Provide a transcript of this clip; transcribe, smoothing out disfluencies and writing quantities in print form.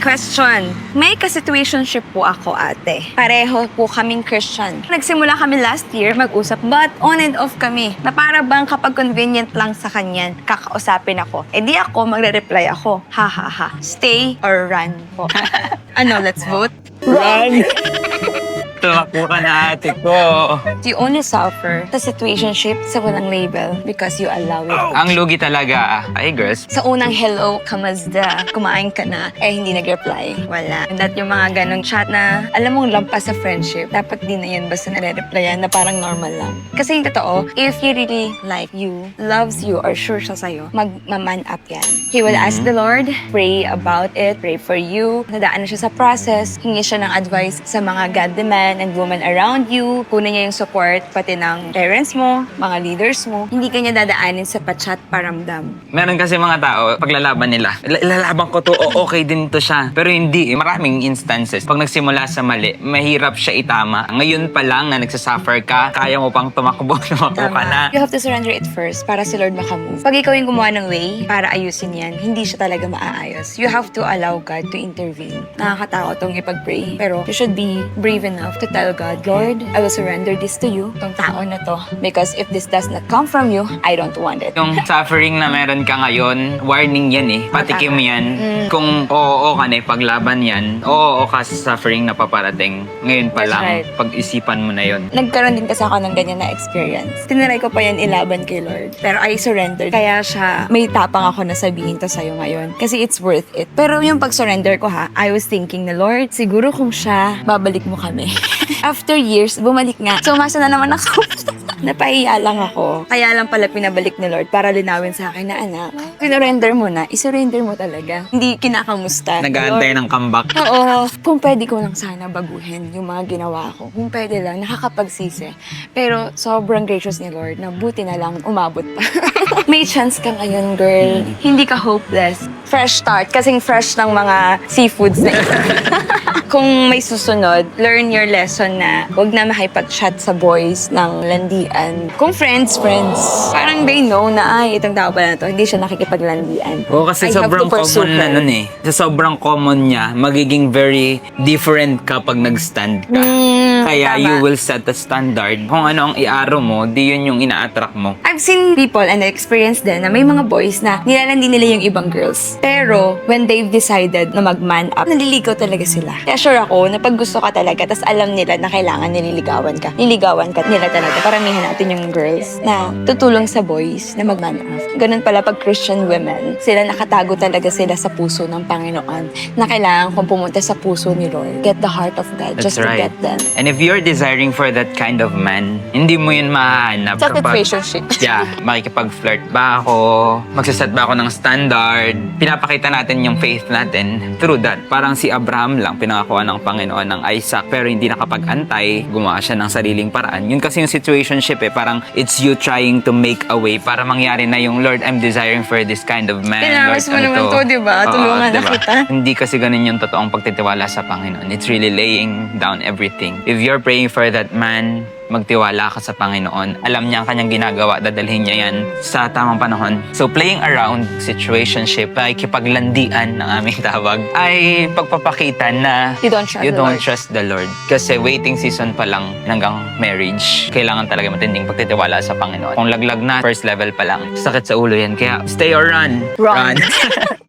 Question. May ka-situationship po ako, ate. Pareho po kaming Christian. Nagsimula kami last year mag-usap, but on and off kami. Na para bang kapag convenient lang sa kanya, kakausapin ako. Eh di ako, magre-reply ako. Ha ha ha. Stay or run po. Ano, let's vote? Run! Tumakbo ka na ate ko. You only suffer sa situationship sa walang label because you allow it. Ang lugi talaga. Ay, girls. Sa unang hello, kamazda, kumain ka na, eh hindi nag-reply. Wala. And that yung mga ganong chat na, alam mong lampas sa friendship, dapat di na yan basta nare-replyan na parang normal lang. Kasi yung totoo, if he really like you, loves you, or sure siya sa'yo, mag-man up yan. He will ask the Lord, pray about it, pray for you. Nadaan na siya sa process, hingi siya ng advice sa mga godly men and women around you, kunin niya yung support pati ng parents mo, mga leaders mo. Hindi ka niya dadaanin sa pachat paramdam. Meron kasi mga tao, paglalaban nila, ilalaban ko to, o okay din to siya. Pero hindi, maraming instances. Pag nagsimula sa mali, mahirap siya itama. Ngayon pa lang na nagsasuffer ka, kaya mo pang tumakbo ka na. You have to surrender it first para si Lord makamove. Pag ikaw yung gumawa ng way para ayusin yan, hindi siya talaga maaayos. You have to allow God to intervene. Nakakatakot tong ipag-pray. Pero you should be brave enough to tell God, Lord, I will surrender this to you, tong tao na to. Because if this does not come from you, I don't want it. Yung suffering na meron ka ngayon, warning yan eh. Patikim yan. Kung oo ka na paglaban yan, oo ka sa suffering na paparating. Ngayon pa That's lang, right. pag-isipan mo na yon. Nagkaroon din kasi ako ng ganyan na experience. Tinaray ko pa yan ilaban kay Lord. Pero I surrendered. Kaya siya, may tapang ako na sabihin to sa'yo ngayon. Kasi it's worth it. Pero yung pag-surrender ko ha, I was thinking na, Lord, siguro kung siya, babalik mo kami. After years, bumalik nga. So, masa na naman ako. Napahiya lang ako. Kaya lang pala pinabalik ni Lord para linawin sa akin na, anak, sinurrender mo na, isurrender mo talaga. Hindi kinakamusta. Nag-aantay ng comeback. Oo. Kung pwede ko lang sana baguhin yung mga ginawa ko. Kung pwede lang, nakakapagsisi. Pero sobrang gracious ni Lord na buti na lang umabot pa. May chance ka ngayon, girl. Hindi ka hopeless. Fresh start. Kasing fresh ng mga seafoods na ito. Kung may susunod, learn your lesson na huwag na makipag-chat sa boys ng landian. Kung friends. Parang they know na, ay, itong tao pala na to, hindi siya nakikipaglandian. Oo, kasi I have sobrang to pursue common na her. nun eh. Sa sobrang common niya, magiging very different kapag nag-stand ka. Kaya tama. you will set a standard. Kung ano ang i-aro mo, di yun yung ina-attract mo. I've seen people and experience din na may mga boys na nilalandi nila yung ibang girls. Pero when they've decided na mag-man up, naliligaw talaga sila. Kaya sure ako na pag gusto ka talaga, tas alam nila na kailangan nililigawan ka nila talaga. Paramihan natin yung girls na tutulong sa boys na mag-man up. Ganun pala pag Christian women, sila nakatago talaga sila sa puso ng Panginoon na kailangan kung pumunta sa puso ni Lord. Get the heart of God That's just right. to get them. And if you're desiring for that kind of man, hindi mo yun mahanap Sa situationship. Yeah, makikipag-flirt ba ako? Magsaset ba ako ng standard? Pinapakita natin yung faith natin through that. Parang si Abraham lang, pinakakuha ng Panginoon ng Isaac, pero hindi nakapag-antay, gumawa siya ng sariling paraan. Yun kasi yung situationship eh, parang it's you trying to make a way para mangyari na yung, Lord, I'm desiring for this kind of man. Tinawas Lord, mo naman to, di ba? Oo, Tulungan na diba? kita. Hindi kasi ganun yung totoong pagtitiwala sa Panginoon. It's really laying down everything. If you're praying for that man, magtiwala ka sa Panginoon. Alam niya ang kanyang ginagawa, dadalhin niya yan sa tamang panahon. So, playing around situationship, ay kipaglandian ng aming tawag, ay pagpapakita na You don't trust the Lord. trust the Lord. Kasi waiting season pa lang hanggang marriage, kailangan talaga matinding pagtitiwala sa Panginoon. Kung laglag na, first level pa lang, sakit sa ulo yan. Kaya, stay or run. Run.